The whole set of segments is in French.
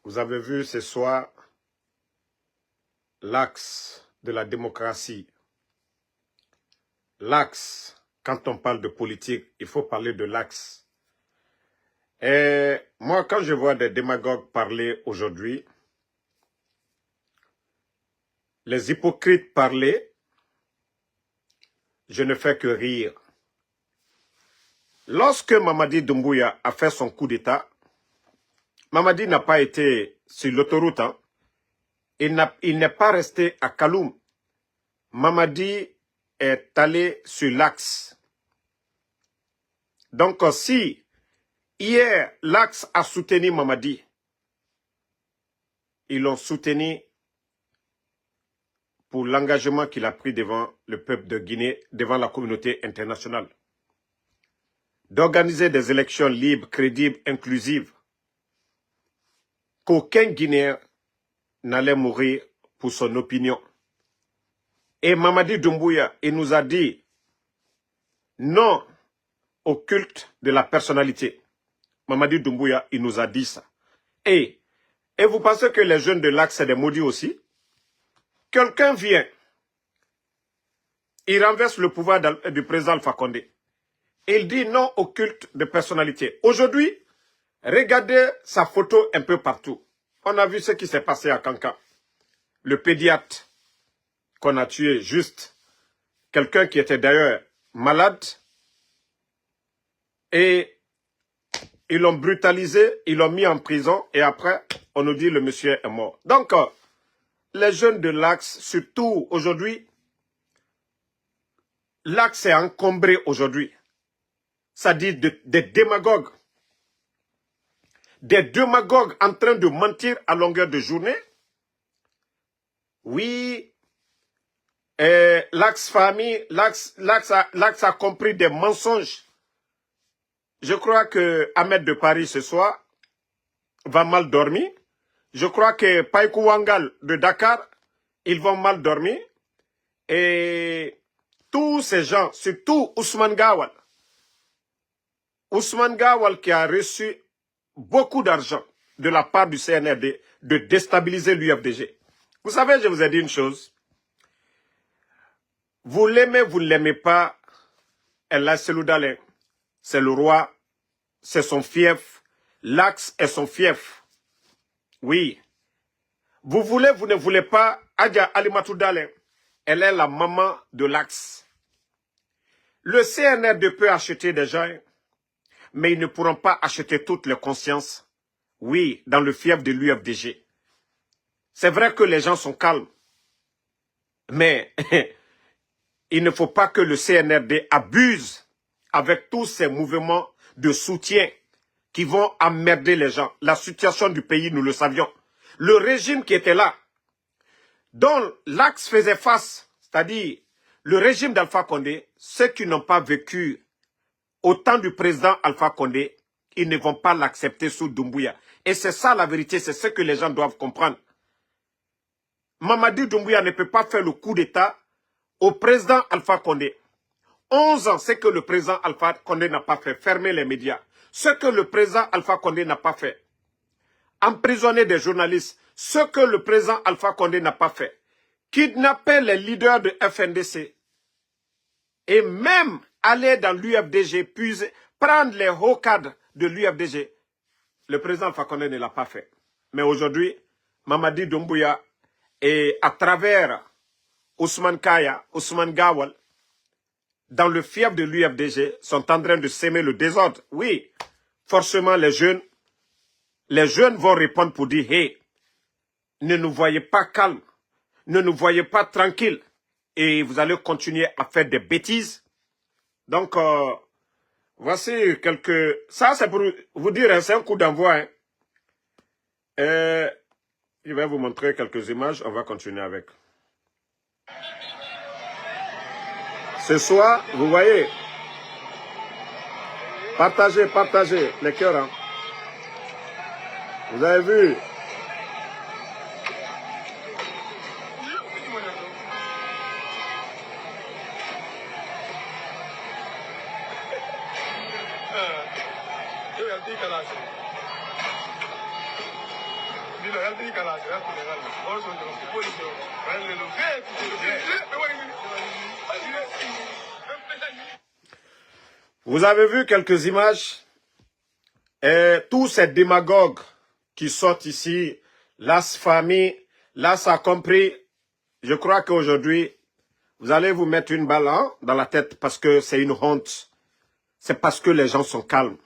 Vous avez vu ce soir l'axe de la démocratie. L'axe, quand on parle de politique, il faut parler de l'axe. Et moi, quand je vois des démagogues parler aujourd'hui, les hypocrites parler, je ne fais que rire. Lorsque Mamadi Doumbouya a fait son coup d'État, Mamadi n'a pas été sur l'autoroute. Hein. Il n'est pas resté à Kaloum. Mamadi est allé sur l'axe. Donc si hier l'axe a soutenu Mamadi, ils l'ont soutenu pour l'engagement qu'il a pris devant le peuple de Guinée, devant la communauté internationale. D'organiser des élections libres, crédibles, inclusives. Qu'aucun Guinéen n'allait mourir pour son opinion. Et Mamadi Doumbouya, il nous a dit non au culte de la personnalité. Mamadi Doumbouya, il nous a dit ça. Et vous pensez que les jeunes de l'Axe, c'est des maudits aussi? Quelqu'un vient, il renverse le pouvoir du président Alpha Condé. Il dit non au culte de personnalité. Aujourd'hui, regardez sa photo un peu partout. On a vu ce qui s'est passé à Kanka. Le pédiatre qu'on a tué, juste quelqu'un qui était d'ailleurs malade. Et ils l'ont brutalisé, ils l'ont mis en prison. Et après, on nous dit le monsieur est mort. Donc, les jeunes de l'Axe, surtout aujourd'hui, l'Axe est encombré aujourd'hui. Ça dit des démagogues. Des démagogues en train de mentir à longueur de journée. Oui, l'Axe famille, l'Axe a compris des mensonges. Je crois que Ahmed de Paris ce soir va mal dormir. Je crois que Païkou Wangal de Dakar, ils vont mal dormir. Et tous ces gens, surtout Ousmane Gawal. Ousmane Gawal qui a reçu beaucoup d'argent de la part du CNRD de déstabiliser l'UFDG. Vous savez, je vous ai dit une chose. Vous l'aimez, vous ne l'aimez pas. Allah Seloudalé, c'est le roi, c'est son fief. L'Axe est son fief. Oui. Vous voulez, vous ne voulez pas. Adja Alimatou Dalé, elle est la maman de l'Axe. Le CNRD peut acheter des gens, mais ils ne pourront pas acheter toutes les consciences. Oui, dans le fief de l'UFDG. C'est vrai que les gens sont calmes. Mais il ne faut pas que le CNRD abuse avec tous ces mouvements de soutien qui vont emmerder les gens. La situation du pays, nous le savions. Le régime qui était là, dont l'Axe faisait face, c'est-à-dire le régime d'Alpha Condé, ceux qui n'ont pas vécu au temps du président Alpha Condé, ils ne vont pas l'accepter sous Doumbouya. Et c'est ça la vérité, c'est ce que les gens doivent comprendre. Mamadi Doumbouya ne peut pas faire le coup d'État au président Alpha Condé. 11 ans, c'est que le président Alpha Condé n'a pas fait. Fermer les médias. Ce que le président Alpha Condé n'a pas fait. Emprisonner des journalistes. Ce que le président Alpha Condé n'a pas fait. Kidnapper les leaders de FNDC. Et même aller dans l'UFDG, puis prendre les hauts cadres de l'UFDG. Le président Alpha Condé ne l'a pas fait. Mais aujourd'hui, Mamadi Doumbouya et à travers Ousmane Kaya, Ousmane Gawal, dans le fief de l'UFDG, sont en train de s'aimer le désordre. Oui, forcément les jeunes vont répondre pour dire, hey, ne nous voyez pas calmes, ne nous voyez pas tranquilles, et vous allez continuer à faire des bêtises. Donc, voici quelques... Ça, c'est pour vous dire, c'est un coup d'envoi. Hein. Je vais vous montrer quelques images, on va continuer avec. Ce soir, vous voyez, partagez les cœurs. Hein. Vous avez vu? Vous avez vu quelques images et tous ces démagogues qui sortent ici, l'AS famille, l'AS a compris. Je crois qu'aujourd'hui, vous allez vous mettre une balle dans la tête parce que c'est une honte. C'est parce que les gens sont calmes.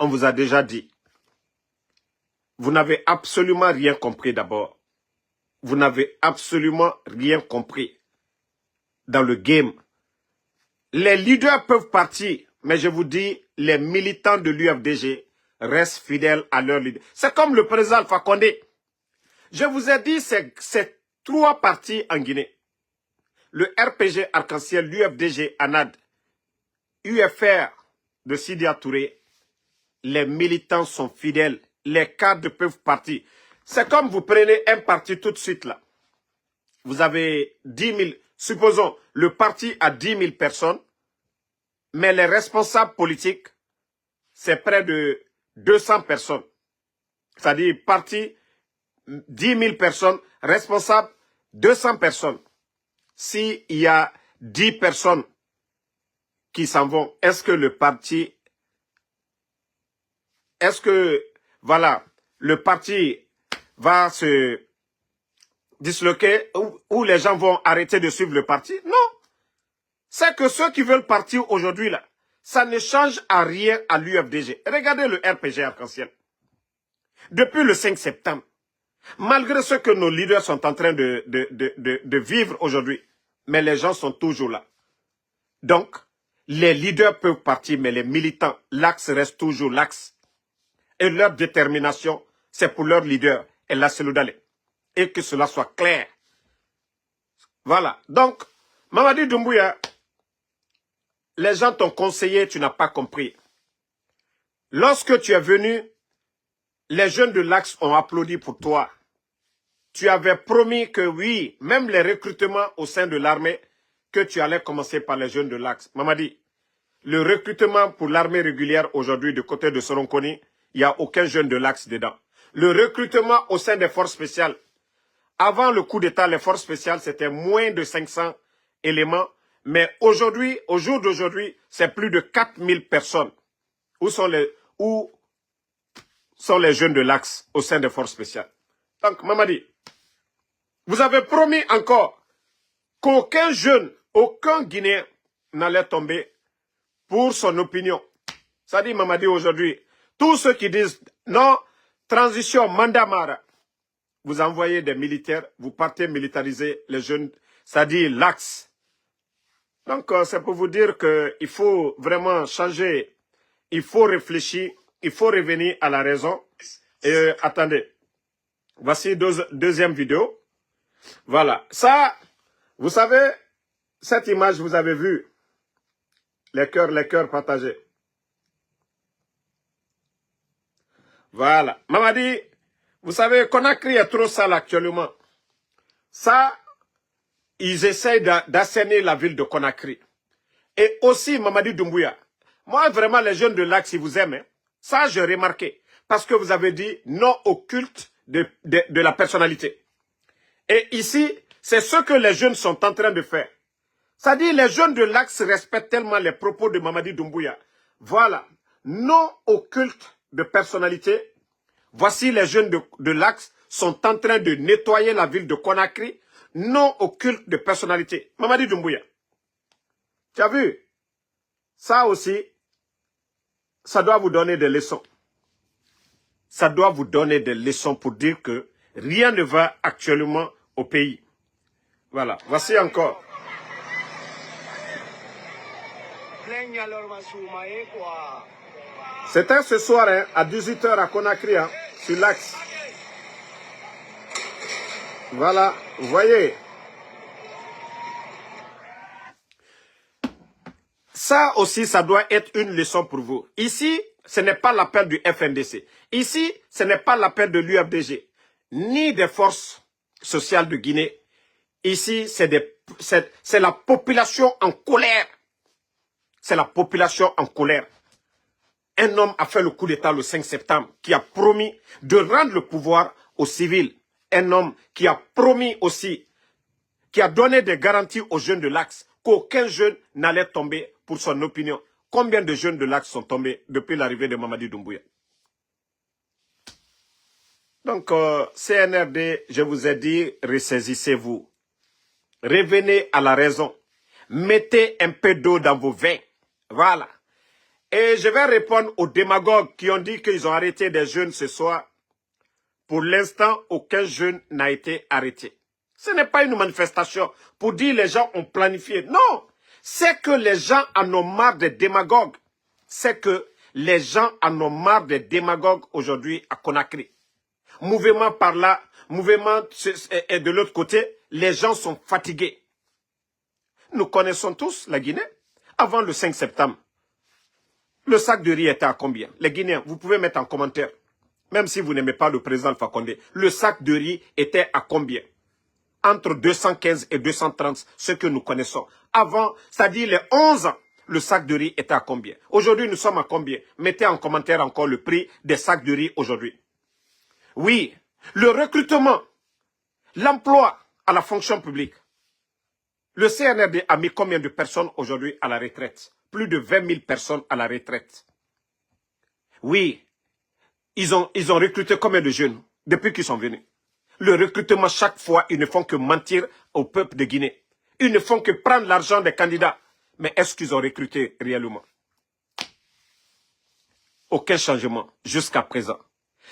On vous a déjà dit. Vous n'avez absolument rien compris d'abord. Vous n'avez absolument rien compris dans le game. Les leaders peuvent partir, mais je vous dis, les militants de l'UFDG restent fidèles à leur leader. C'est comme le président Alpha Condé. Je vous ai dit, c'est 3 partis en Guinée. Le RPG Arc-en-Ciel, l'UFDG ANAD, UFR de Sidya Touré. Les militants sont fidèles. Les cadres peuvent partir. C'est comme vous prenez un parti tout de suite là. Vous avez 10 000, supposons le parti a 10 000 personnes, mais les responsables politiques, c'est près de 200 personnes. C'est-à-dire parti 10 000 personnes, responsables 200 personnes. S'il y a 10 personnes qui s'en vont, est-ce que le parti, voilà, le parti va se disloquer ou les gens vont arrêter de suivre le parti? Non. C'est que ceux qui veulent partir aujourd'hui, là, ça ne change à rien à l'UFDG. Regardez le RPG Arc-en-Ciel. Depuis le 5 septembre, malgré ce que nos leaders sont en train de vivre aujourd'hui, mais les gens sont toujours là. Donc, les leaders peuvent partir, mais les militants, l'axe reste toujours l'axe. Et leur détermination, c'est pour leur leader, et la Seloudalé. Et que cela soit clair. Voilà. Donc, Mamadi Doumbouya, les gens t'ont conseillé, tu n'as pas compris. Lorsque tu es venu, les jeunes de l'Axe ont applaudi pour toi. Tu avais promis que oui, même les recrutements au sein de l'armée, que tu allais commencer par les jeunes de l'Axe. Mamadi, le recrutement pour l'armée régulière aujourd'hui du côté de Soronkoni, il n'y a aucun jeune de l'Axe dedans. Le recrutement au sein des forces spéciales, avant le coup d'État, les forces spéciales, c'était moins de 500 éléments. Mais aujourd'hui, au jour d'aujourd'hui, c'est plus de 4000 personnes. Où sont les jeunes de l'Axe au sein des forces spéciales? Donc, Mamadi, vous avez promis encore qu'aucun jeune, aucun Guinéen n'allait tomber pour son opinion. Ça dit, Mamadi, aujourd'hui, tous ceux qui disent non, transition, Mandamara, vous envoyez des militaires, vous partez militariser les jeunes, ça dit l'Axe. Donc, c'est pour vous dire qu'il faut vraiment changer, il faut réfléchir, il faut revenir à la raison. Et attendez, voici deuxième vidéo. Voilà, ça, vous savez, cette image, vous avez vu, les cœurs partagés. Voilà, Mamadi, vous savez, Conakry est trop sale actuellement. Ça, ils essayent d'assainir la ville de Conakry. Et aussi, Mamadi Doumbouya, moi, vraiment, les jeunes de l'Axe, ils vous aiment. Hein. Ça, j'ai remarqué. Parce que vous avez dit non au culte de la personnalité. Et ici, c'est ce que les jeunes sont en train de faire. C'est-à-dire, les jeunes de l'Axe respectent tellement les propos de Mamadi Doumbouya. Voilà. Non au culte de personnalité. Voici les jeunes de l'Axe sont en train de nettoyer la ville de Conakry. Non au culte de personnalité. Mamadi Doumbouya. Tu as vu? Ça aussi, ça doit vous donner des leçons. Ça doit vous donner des leçons pour dire que rien ne va actuellement au pays. Voilà. Voici encore. C'était ce soir hein, à 18 h à Conakry, hein, sur l'Axe. Voilà, vous voyez. Ça aussi, ça doit être une leçon pour vous. Ici, ce n'est pas l'appel du FNDC. Ici, ce n'est pas l'appel de l'UFDG, ni des forces sociales de Guinée. Ici, c'est la population en colère. C'est la population en colère. Un homme a fait le coup d'État le 5 septembre qui a promis de rendre le pouvoir aux civils, un homme qui a promis aussi, qui a donné des garanties aux jeunes de l'Axe qu'aucun jeune n'allait tomber pour son opinion. Combien de jeunes de l'Axe sont tombés depuis l'arrivée de Mamadi Doumbouya? Donc, CNRD, je vous ai dit, ressaisissez-vous. Revenez à la raison. Mettez un peu d'eau dans vos veins. Voilà. Et je vais répondre aux démagogues qui ont dit qu'ils ont arrêté des jeunes ce soir. Pour l'instant, aucun jeune n'a été arrêté. Ce n'est pas une manifestation pour dire les gens ont planifié. Non, c'est que les gens en ont marre des démagogues. C'est que les gens en ont marre des démagogues aujourd'hui à Conakry. Mouvement par là, mouvement et de l'autre côté, les gens sont fatigués. Nous connaissons tous la Guinée. Avant le 5 septembre, le sac de riz était à combien? Les Guinéens, vous pouvez mettre en commentaire. Même si vous n'aimez pas le président Alpha Condé, le sac de riz était à combien? Entre 215 et 230, ce que nous connaissons. Avant, c'est-à-dire les 11 ans, le sac de riz était à combien? Aujourd'hui, nous sommes à combien? Mettez en commentaire encore le prix des sacs de riz aujourd'hui. Oui, le recrutement, l'emploi à la fonction publique. Le CNRD a mis combien de personnes aujourd'hui à la retraite? Plus de 20 000 personnes à la retraite. Oui, ils ont recruté combien de jeunes depuis qu'ils sont venus? Le recrutement, chaque fois, ils ne font que mentir au peuple de Guinée. Ils ne font que prendre l'argent des candidats. Mais est-ce qu'ils ont recruté réellement? Aucun changement jusqu'à présent.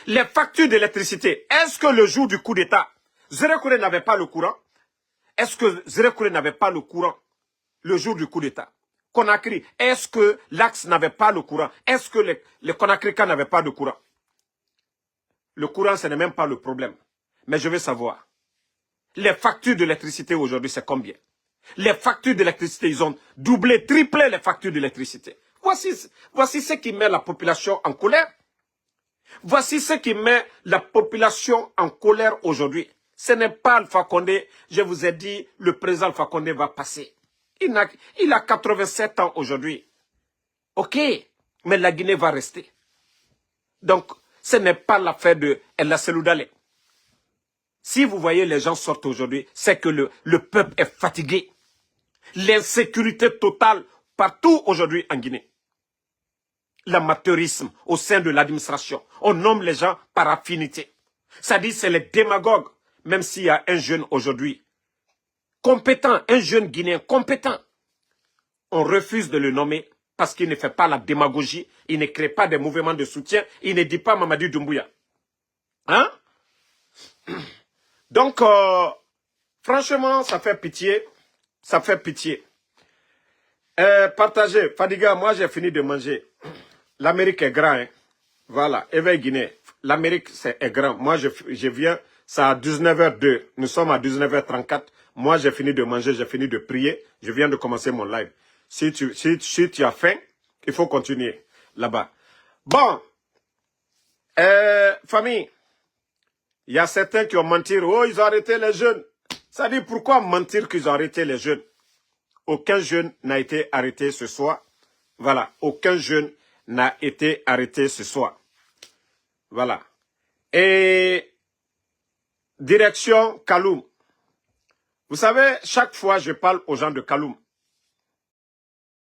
Les factures d'électricité, est-ce que le jour du coup d'État, Zérekouré n'avait pas le courant? Est-ce que Zérekouré n'avait pas le courant le jour du coup d'État? Conakry, est-ce que l'Axe n'avait pas le courant? Est-ce que les Conakryens n'avaient pas de courant? Le courant, ce n'est même pas le problème. Mais je veux savoir, les factures d'électricité aujourd'hui, c'est combien? Les factures d'électricité, ils ont doublé, triplé les factures d'électricité. Voici ce qui met la population en colère. Voici ce qui met la population en colère aujourd'hui. Ce n'est pas Alpha Condé, je vous ai dit, le président Alpha Condé va passer. Il a 87 ans aujourd'hui. Ok, mais la Guinée va rester. Donc, ce n'est pas l'affaire de El Seloudale. Si vous voyez les gens sortent aujourd'hui, c'est que le peuple est fatigué. L'insécurité totale partout aujourd'hui en Guinée. L'amateurisme au sein de l'administration. On nomme les gens par affinité. Ça dit c'est les démagogues. Même s'il y a un jeune aujourd'hui compétent, un jeune Guinéen compétent, on refuse de le nommer parce qu'il ne fait pas la démagogie, il ne crée pas des mouvements de soutien, il ne dit pas Mamadi Doumbouya. Hein? Donc, franchement, ça fait pitié. Ça fait pitié. Partagez. Fadiga, moi j'ai fini de manger. L'Amérique est grand. Hein? Voilà, éveil Guinée. L'Amérique est grand. Moi je viens, c'est à 19h02. Nous sommes à 19h34. Moi j'ai fini de manger, j'ai fini de prier. Je viens de commencer mon live. Si tu as faim, il faut continuer là-bas. Bon, famille, il y a certains qui ont menti. Oh, ils ont arrêté les jeunes. Ça dit pourquoi mentir qu'ils ont arrêté les jeunes? Aucun jeune n'a été arrêté ce soir. Voilà, aucun jeune n'a été arrêté ce soir. Voilà. Et direction Kaloum. Vous savez, chaque fois je parle aux gens de Kaloum.